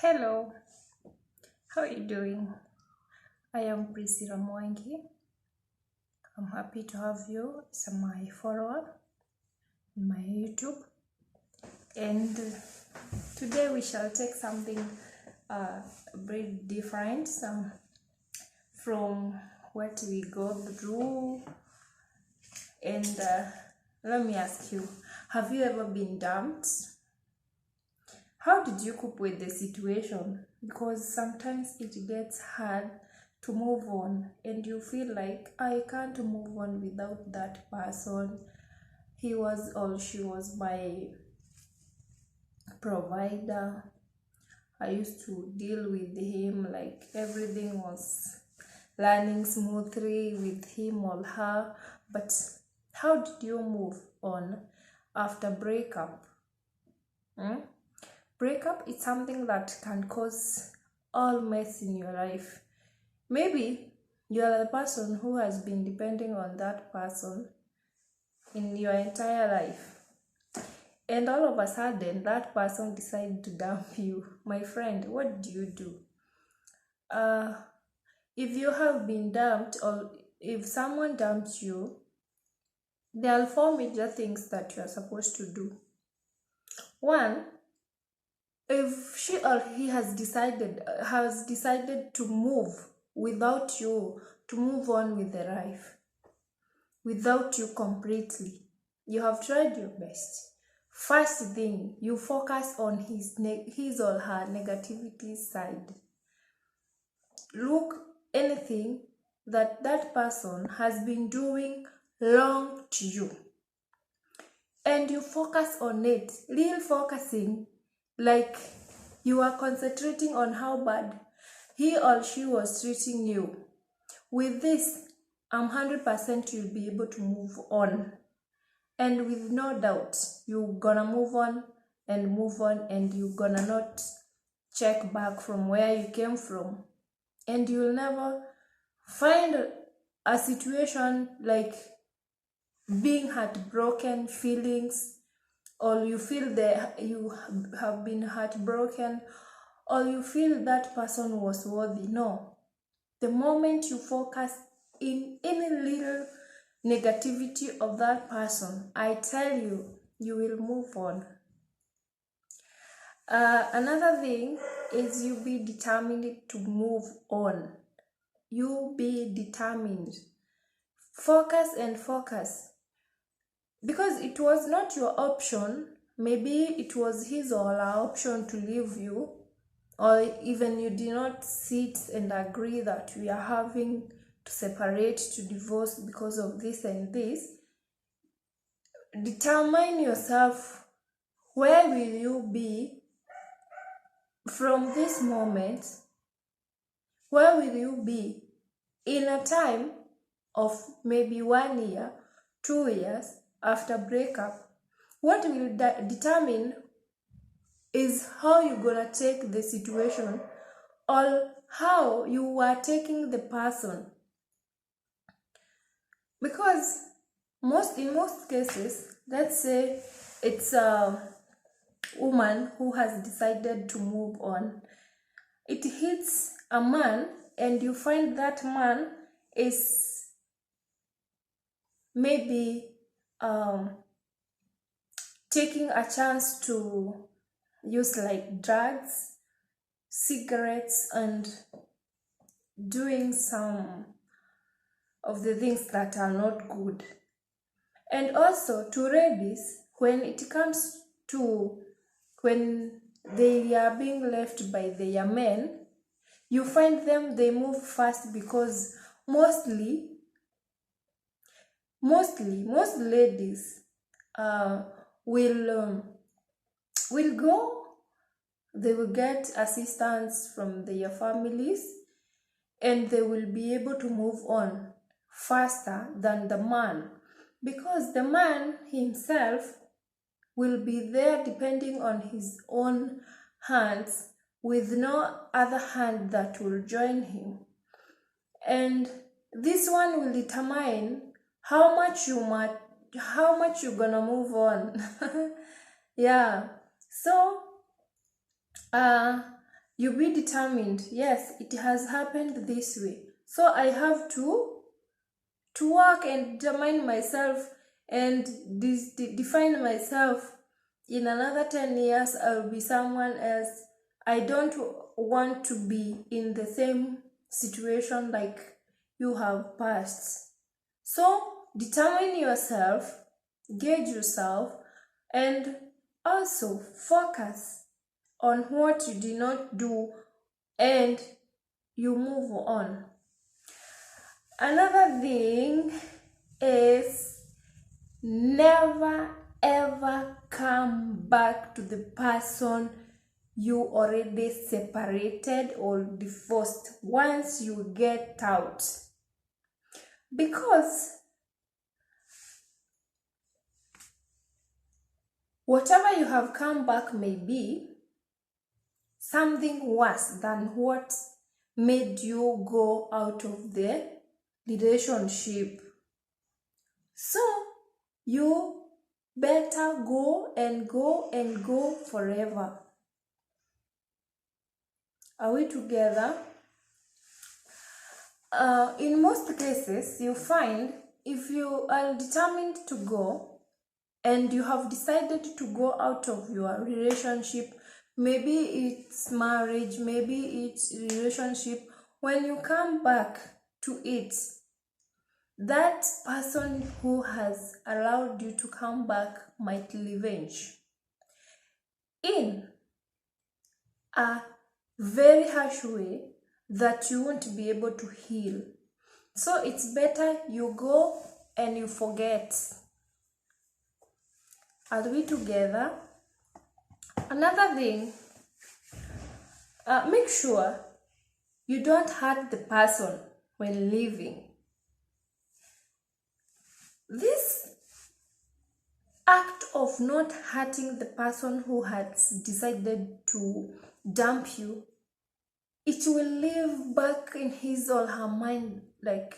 Hello, how are you doing? I am Priscilla Mwangi. I'm happy to have you as my follower in my YouTube. And today we shall take something very different from what we go through. And let me ask you, have you ever been dumped? How did you cope with the situation? Because sometimes it gets hard to move on and you feel like I can't move on without that person. He was or she was my provider. I used to deal with him like everything was running smoothly with him or her. But how did you move on after breakup? Hmm? Breakup is something that can cause all mess in your life. Maybe you are the person who has been depending on that person in your entire life. And all of a sudden, that person decided to dump you. My friend, what do you do? If you have been dumped or if someone dumps you, there are four major things that you are supposed to do. One, if she or he has decided to move without you, to move on with their life without you completely, you have tried your best. First thing, you focus on his or her negativity side. Look anything that person has been doing wrong to you and you focus on it. Real focusing, like you are concentrating on how bad he or she was treating you. With this, I'm 100% you'll be able to move on. And with no doubt, you're gonna move on and you're gonna not check back from where you came from. And you'll never find a situation like being heartbroken feelings, or you feel that you have been heartbroken, or you feel that person was worthy. No. The moment you focus in any little negativity of that person, I tell you, you will move on. Another thing is you be determined to move on. You be determined. Focus and focus. Because it was not your option, maybe it was his or her option to leave you, or even you did not sit and agree that we are having to separate, to divorce because of this and this. Determine yourself, where will you be from this moment? Where will you be in a time of maybe 1 year, 2 years after breakup? What will determine is how you're gonna take the situation or how you are taking the person. Because in most cases, let's say it's a woman who has decided to move on. It hits a man and you find that man is maybe taking a chance to use like drugs, cigarettes, and doing some of the things that are not good. And also to ladies, when it comes to when they are being left by their men, you find them, they move fast because most ladies will go, they will get assistance from their families and they will be able to move on faster than the man, because the man himself will be there depending on his own hands with no other hand that will join him. And this one will determine how much you're gonna move on. Yeah. So You be determined, yes, it has happened this way, so I have to work and determine myself and define myself. In another 10 years, I'll be someone else. I don't want to be in the same situation like you have passed. So determine yourself, gauge yourself, and also focus on what you did not do, and you move on. Another thing is, never ever come back to the person you already separated or divorced once you get out, because whatever you have come back may be something worse than what made you go out of the relationship. So you better go and go and go forever. Are we together? In most cases, you find if you are determined to go and you have decided to go out of your relationship, maybe it's marriage, maybe it's relationship, when you come back to it, that person who has allowed you to come back might revenge in a very harsh way that you won't be able to heal. So it's better you go and you forget. Are we together? Another thing, make sure you don't hurt the person when leaving. This act of not hurting the person who has decided to dump you, it will live back in his or her mind like,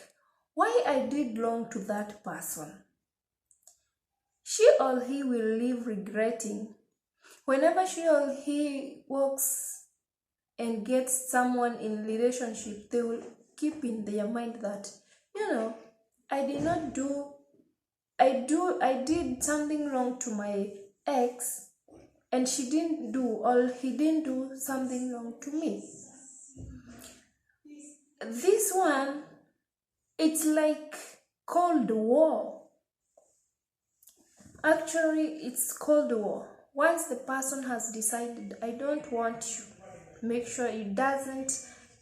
why I did wrong to that person. She or he will live regretting. Whenever she or he walks and gets someone in relationship, they will keep in their mind that, I did not do, I did something wrong to my ex, and she didn't do, or he didn't do something wrong to me. This one, it's like Cold War. Actually, it's Cold War. Once the person has decided, I don't want you, make sure it doesn't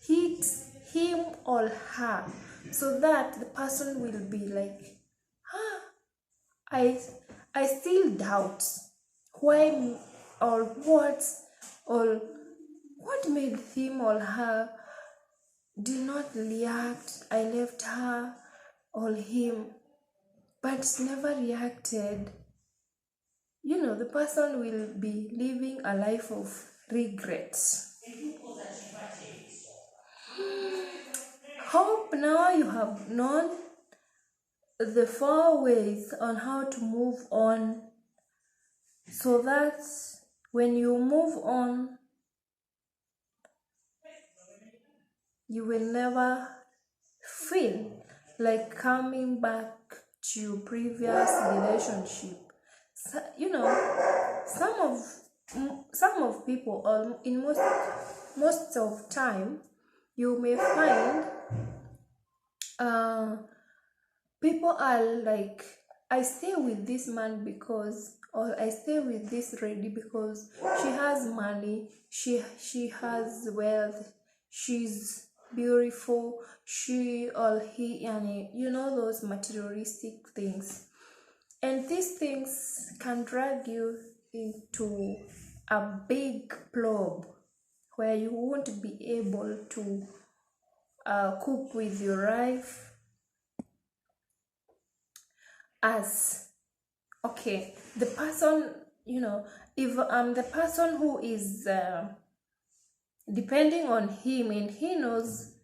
hit him or her, so that the person will be like, I still doubt why or what made him or her did not react. I left her or him, but never reacted. The person will be living a life of regrets. Hope now you have known the 4 ways on how to move on, so that when you move on, you will never feel like coming back to your previous relationship. So, some of people, or in most of time, you may find people are like, I stay with this man because, or I stay with this lady because she has money, she has wealth, she's beautiful, she or he, those materialistic things. And these things can drag you into a big blob where you won't be able to cope with your life as, okay, the person, if the person who is depending on him, and he knows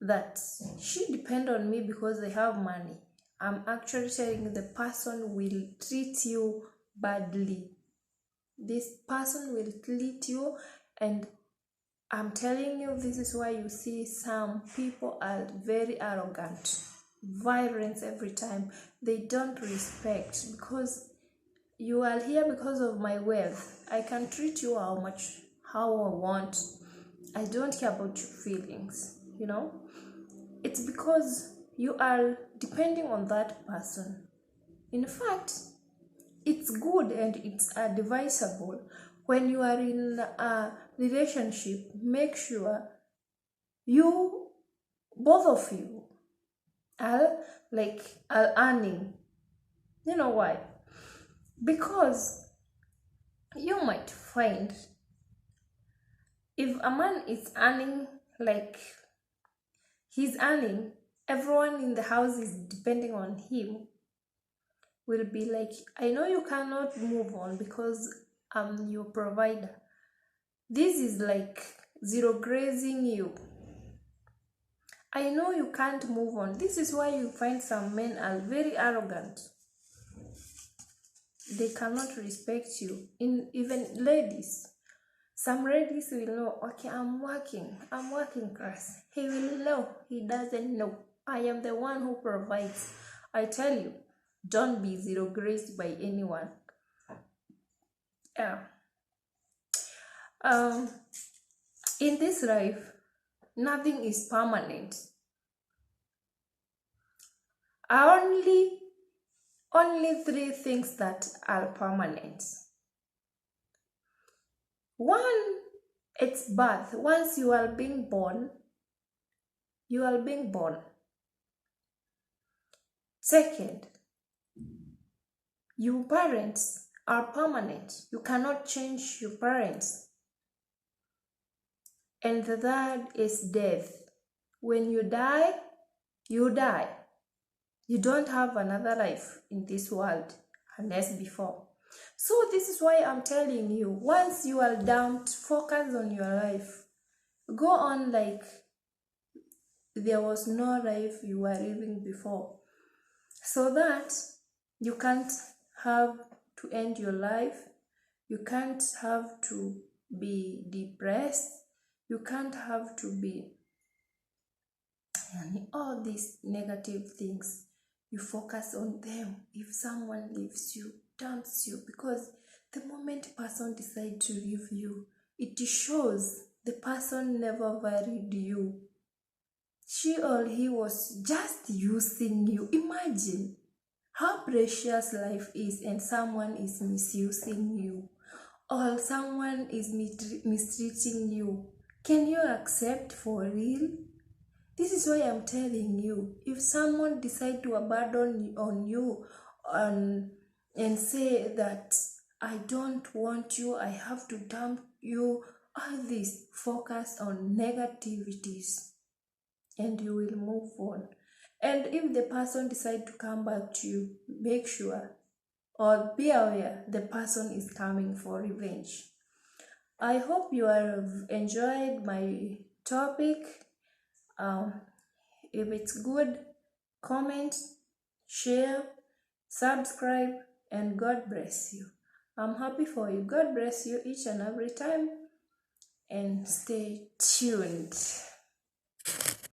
that she depend on me because they have money, I'm actually telling the person will treat you badly. This person will treat you and I'm telling you, this is why you see some people are very arrogant, violence every time. They don't respect, because you are here because of my wealth. I can treat you how I want. I don't care about your feelings, It's because you are depending on that person. In fact, it's good and it's advisable when you are in a relationship, make sure you, both of you, are are earning. You know why? Because you might find if a man is earning, he's earning, everyone in the house is depending on him, will be like, I know you cannot move on because I'm your provider. This is like zero grazing you. I know you can't move on. This is why you find some men are very arrogant. They cannot respect you. Even ladies. Some ladies will know, okay, I'm working class. He will know, he doesn't know. I am the one who provides. I tell you, don't be zero graced by anyone. Yeah. In this life, nothing is permanent. Only 3 things that are permanent. One, it's birth. Once you are being born, you are being born. Second, your parents are permanent. You cannot change your parents. And the third is death. When you die, you die. You don't have another life in this world unless before. So this is why I'm telling you, once you are dumped, focus on your life. Go on like there was no life you were living before. So that you can't have to end your life. You can't have to be depressed. You can't have to be all these negative things. You focus on them. If someone leaves you, dumps you, because the moment person decides to leave you, it shows the person never valued you. She or he was just using you. Imagine how precious life is and someone is misusing you, or someone is mistreating you. Can you accept for real? This is why I'm telling you, if someone decide to abandon on you and say that I don't want you, I have to dump you, all this, focus on negativities and you will move on. And if the person decide to come back to you, make sure or be aware the person is coming for revenge. I hope you have enjoyed my topic. If it's good, comment, share, subscribe, and God bless you. I'm happy for you. God bless you each and every time, and stay tuned.